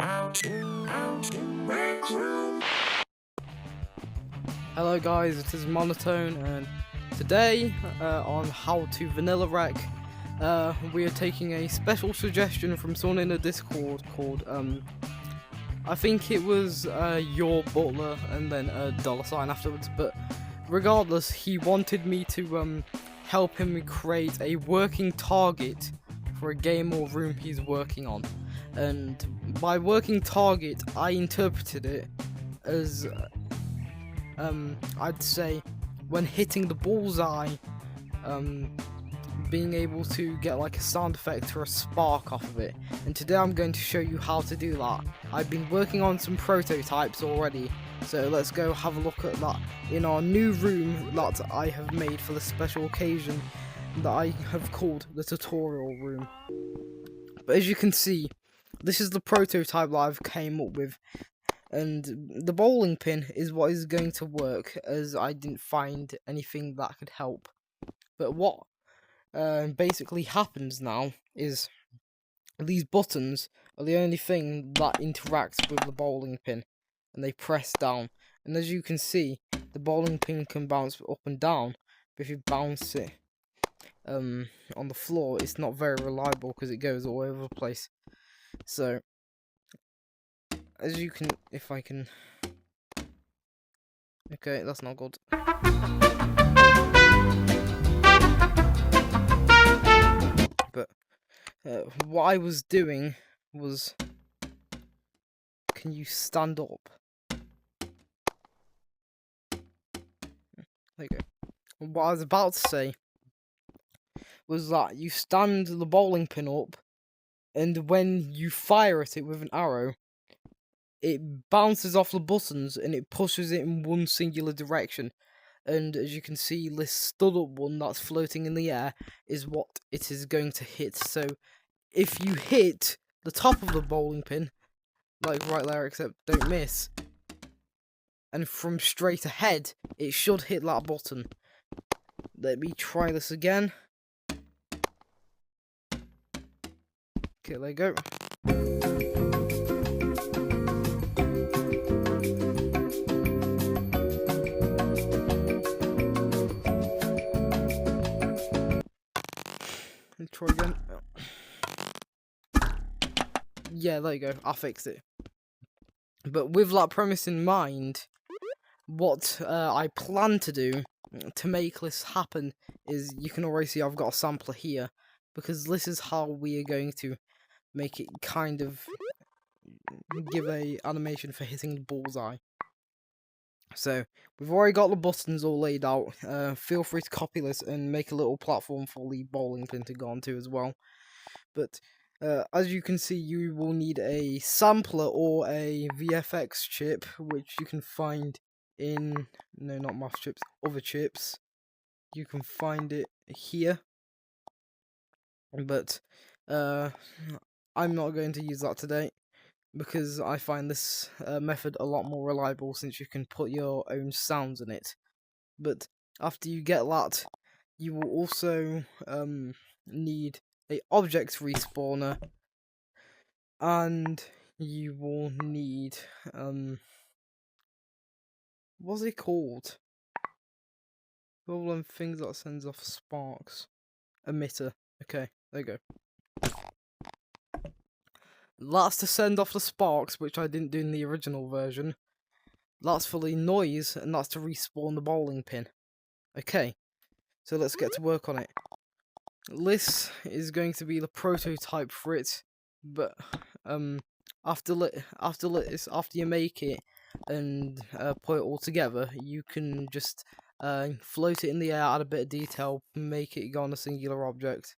Hello guys, it is Monotone, and today on How to VanillaRec, we are taking a special suggestion from someone in the Discord called, I think it was Your Butler and then a $sign afterwards, but regardless, he wanted me to help him create a working target for a game or room he's working on. And by working target, I interpreted it as I'd say when hitting the bullseye, being able to get like a sound effect or a spark off of it. And today I'm going to show you how to do that. I've been working on some prototypes already, so let's go have a look at that in our new room that I have made for the special occasion that I have called the tutorial room. But as you can see, this is the prototype that I've came up with. And the bowling pin is what is going to work, as I didn't find anything that could help. But what basically happens now is these buttons are the only thing that interacts with the bowling pin, and they press down. And as you can see, the bowling pin can bounce up and down, but if you bounce it on the floor, it's not very reliable because it goes all over the place. So as you can, if I can, okay, that's not good. But what I was doing was, can you stand up? There you go. What I was about to say was that you stand the bowling pin up, and when you fire at it with an arrow, it bounces off the buttons and it pushes it in one singular direction. And as you can see, this stood up one that's floating in the air is what it is going to hit. So if you hit the top of the bowling pin, like right there, except don't miss, and from straight ahead, it should hit that button. Let me try this again. Okay, there you go. Let's try again. Yeah, there you go. I fixed it. But with that premise in mind, what I plan to do to make this happen is, you can already see I've got a sampler here, because this is how we are going to make it kind of give a animation for hitting the bullseye. So we've already got the buttons all laid out. Feel free to copy this and make a little platform for the bowling pin to go onto as well. But as you can see, you will need a sampler or a VFX chip, which you can find in, no, not math chips, other chips. You can find it here. But I'm not going to use that today, because I find this method a lot more reliable, since you can put your own sounds in it. But after you get that, you will also need a object respawner, and you will need what's it called? All them things that sends off sparks. Emitter. Okay, there you go. That's to send off the sparks, which I didn't do in the original version. That's for the noise, and that's to respawn the bowling pin. Okay, so let's get to work on it. This is going to be the prototype for it, but after you make it and put it all together, you can just float it in the air, add a bit of detail, make it go on a singular object.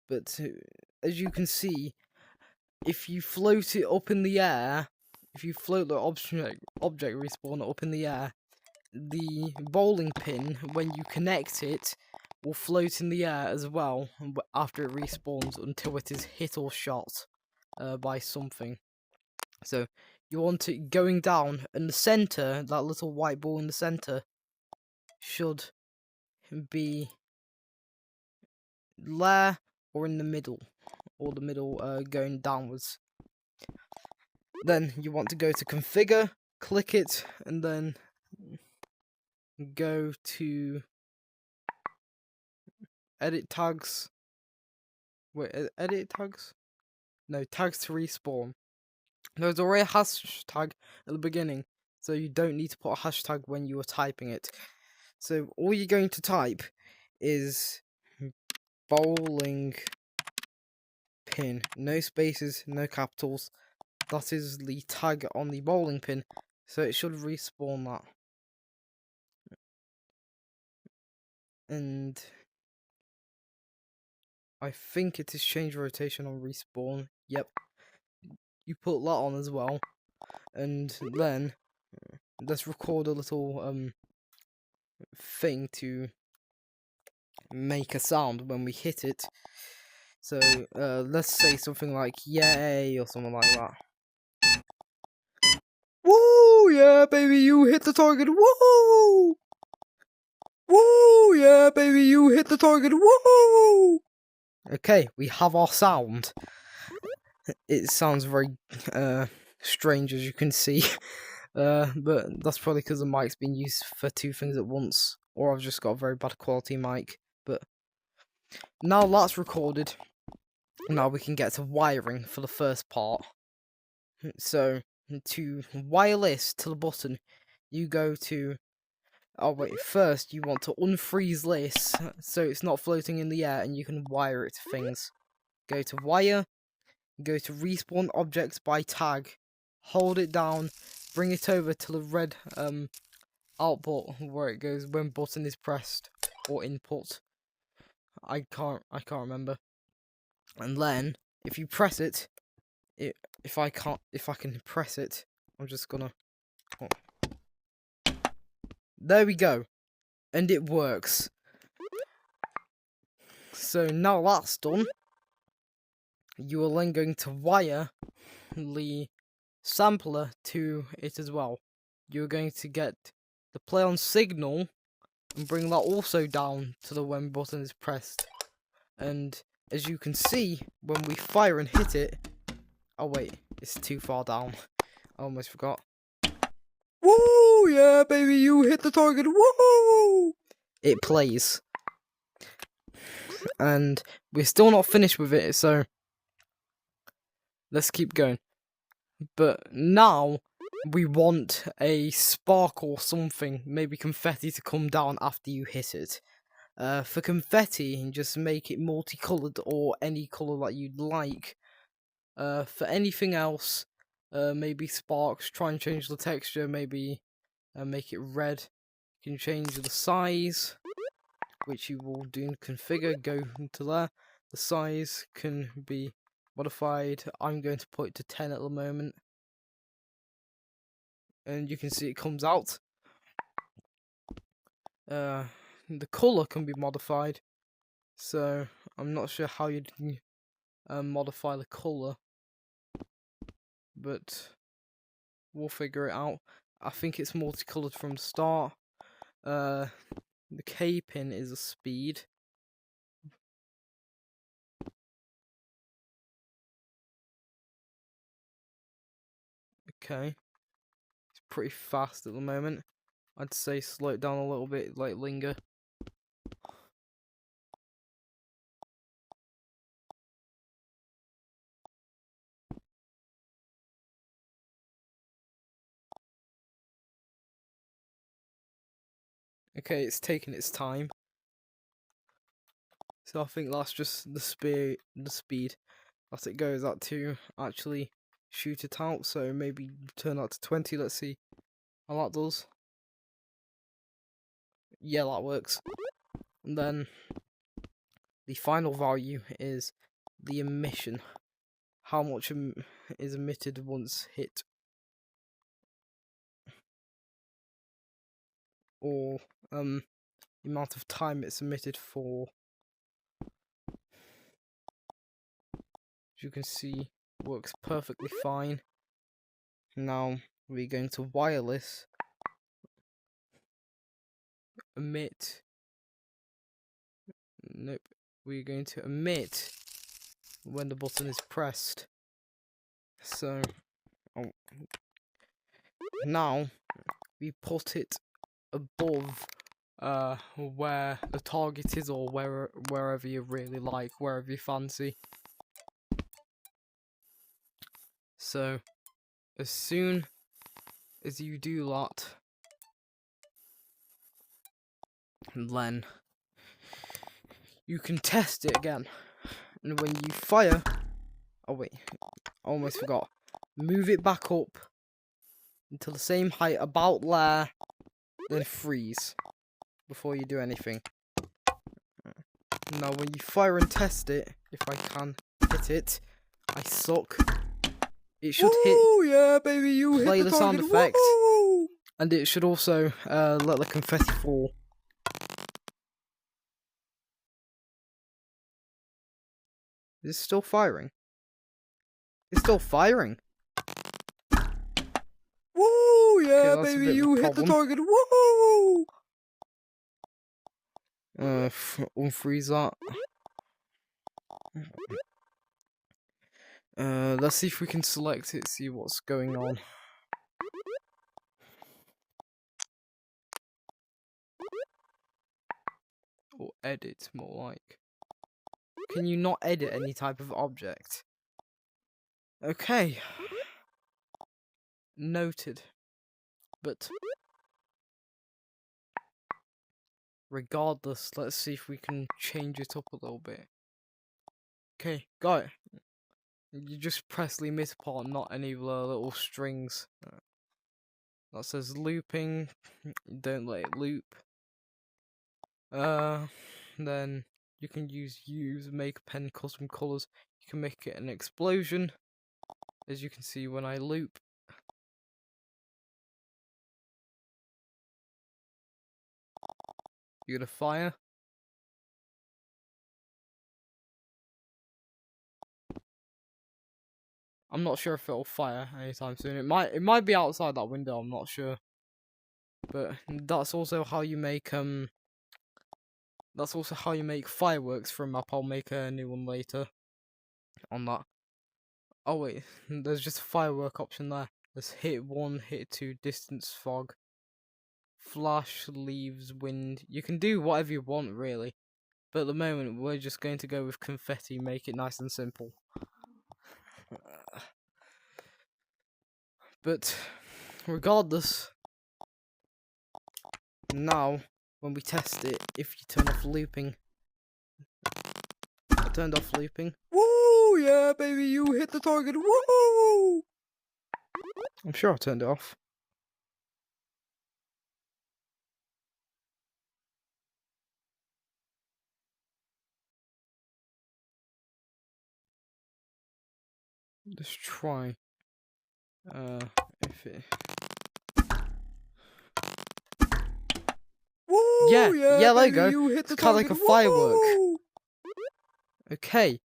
But as you can see, if you float it up in the air, if you float the object respawner up in the air, the bowling pin, when you connect it, will float in the air as well after it respawns until it is hit or shot by something. So you want it going down, and the center, that little white ball in the center, should be there or in the middle, or the middle going downwards. Then you want to go to configure, click it, and then go to edit tags. Wait, edit tags? No, tags to respawn. There's already a hashtag at the beginning, so you don't need to put a hashtag when you are typing it. So all you're going to type is bowling pin. No spaces, no capitals. That is the tag on the bowling pin, so it should respawn that. And I think it is change rotation on respawn. Yep. You put that on as well. And then let's record a little thing to make a sound when we hit it. So let's say something like yay or something like that. Woo! Yeah, baby, you hit the target. Woo! Woo! Yeah, baby, you hit the target. Woo! Okay, we have our sound. It sounds very strange, as you can see. But that's probably because the mic's been used for two things at once, or I've just got a very bad quality mic. But now that's recorded. Now we can get to wiring for the first part. So to wire this to the button, you go to. Oh wait, first you want to unfreeze this so it's not floating in the air, and you can wire it to things. Go to wire. Go to respawn objects by tag. Hold it down. Bring it over to the red output where it goes when button is pressed, or input. I can't remember. And then if you press it, if I can press it, I'm just gonna. Oh. There we go, and it works. So now that's done, you are then going to wire the sampler to it as well. You're going to get the play on signal and bring that also down to the when button is pressed. And as you can see, when we fire and hit it, oh wait, it's too far down. I almost forgot. Woo! Yeah, baby, you hit the target. Woo! It plays. And we're still not finished with it, so let's keep going. But now we want a spark or something, maybe confetti, to come down after you hit it. For confetti, just make it multicolored or any color that you'd like. For anything else, maybe sparks, try and change the texture, maybe make it red. You can change the size, which you will do in configure, go into there. The size can be modified. I'm going to put it to 10 at the moment. And you can see it comes out. The colour can be modified, so I'm not sure how you'd modify the colour, but we'll figure it out. I think it's multicoloured from the start. The K pin is a speed. Okay, it's pretty fast at the moment. I'd say slow it down a little bit, like linger. Okay, it's taking its time. So I think that's just the speed that it goes at to actually shoot it out. So maybe turn that to 20. Let's see how that does. Yeah, that works. And then the final value is the emission. How much is emitted once hit, or the amount of time it's emitted for. As you can see, works perfectly fine. Now we're going to wireless emit. Nope, we're going to emit when the button is pressed. So Oh. Now we put it above where the target is, or wherever you really like, wherever you fancy. So as soon as you do that, then you can test it again. And when you fire, oh wait, I almost forgot. Move it back up until the same height, about there, then freeze before you do anything. Now when you fire and test it, if I can hit it, I suck. It should hit. Oh yeah, baby, you Play hit the the sound target. effect, Woo! and it should also let the confetti fall. Is it still firing? It's still firing. Woo! Yeah, Okay, that's a baby, bit of a you hit the problem. target. Woo! Unfreeze that. Let's see if we can select it, see what's going on. Or edit, more like. Can you not edit any type of object? Okay. Noted. But regardless, let's see if we can change it up a little bit. Okay, got it. You just press the emitter part, not any of the little strings. That says looping. Don't let it loop. Then you can use make pen custom colors. You can make it an explosion, as you can see when I loop. You're gonna fire. I'm not sure if it'll fire anytime soon. It might be outside that window. I'm not sure. But that's also how you make That's also how you make fireworks from map. I'll make a new one later on that. Oh wait, there's just a firework option there. There's hit 1, hit 2, distance fog, flash, leaves, wind. You can do whatever you want really. But at the moment we're just going to go with confetti, make it nice and simple. But regardless, now when we test it, if you turn off looping, I turned off looping. Woo! Yeah, baby, you hit the target. Woo! I'm sure I turned it off. Let's try. If it. Woo! Yeah, there you baby, go. you hit It's the kind of target. like a firework. Woo! Okay.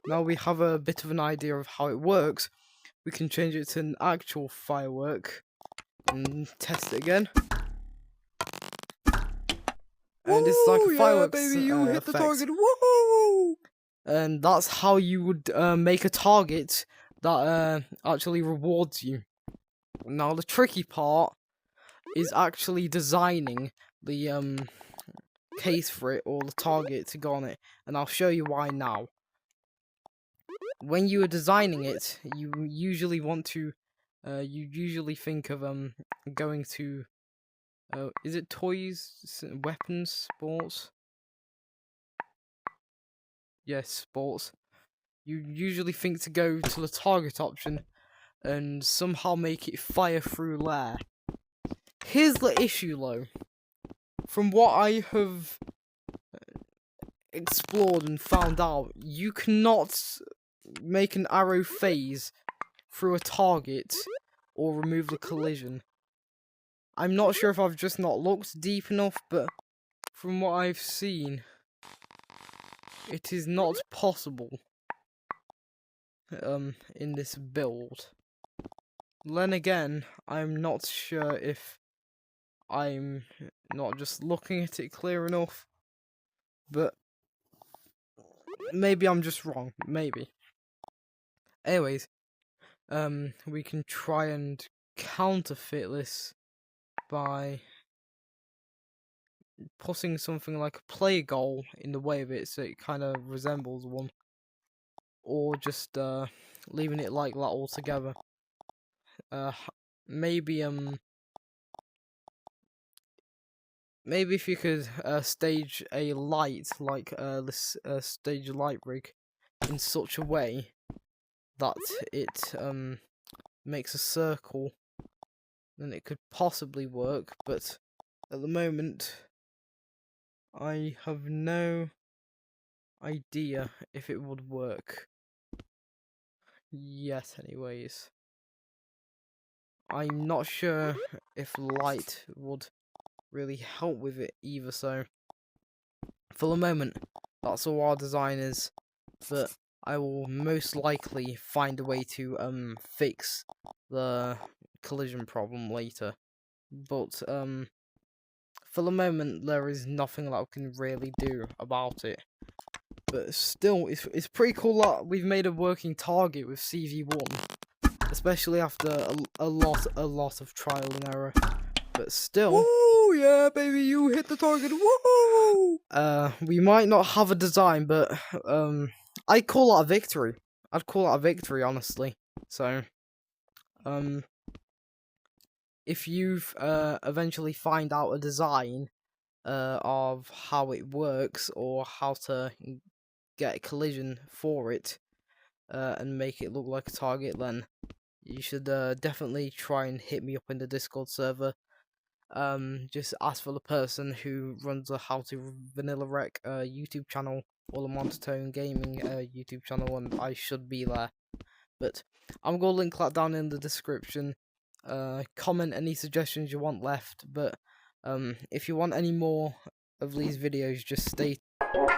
Now we have a bit of an idea of how it works. We can change it to an actual firework and test it again. And it's like a fireworks baby, you hit the effect. target. Woo! And that's how you would make a target that actually rewards you. Now the tricky part is actually designing the case for it, or the target to go on it, and I'll show you why now. When you are designing it, you usually want to you usually think of going to is it toys, weapons, sports? Yes, sports. You usually think to go to the target option and somehow make it fire through layer. Here's the issue though. From what I have explored and found out, you cannot make an arrow phase through a target or remove the collision. I'm not sure if I've just not looked deep enough, but from what I've seen, it is not possible in this build. Then again, I'm not sure if I'm not just looking at it clear enough, but maybe I'm just wrong, maybe. Anyways, we can try and counterfeit this by putting something like a play goal in the way of it so it kind of resembles one, or just leaving it like that altogether. Maybe maybe if you could stage a light like this stage light rig in such a way that it makes a circle, then it could possibly work, but at the moment I have no idea if it would work yet. Anyways, I'm not sure if light would really help with it either, so for the moment that's all our design is, but I will most likely find a way to fix the collision problem later. But for the moment there is nothing that I can really do about it. But still, it's pretty cool that we've made a working target with CV1, especially after a lot of trial and error. But still, Woo! Yeah, baby, you hit the target. Woo! we might not have a design, but I'd call that a victory. I'd call that a victory, honestly. So, if you've eventually find out a design of how it works or how to get a collision for it and make it look like a target, then you should definitely try and hit me up in the Discord server. Just ask for the person who runs a How to VanillaRec YouTube channel or the Monotone Gaming YouTube channel, and I should be there. But I'm gonna link that down in the description. Comment any suggestions you want left, but if you want any more of these videos, just stay tuned.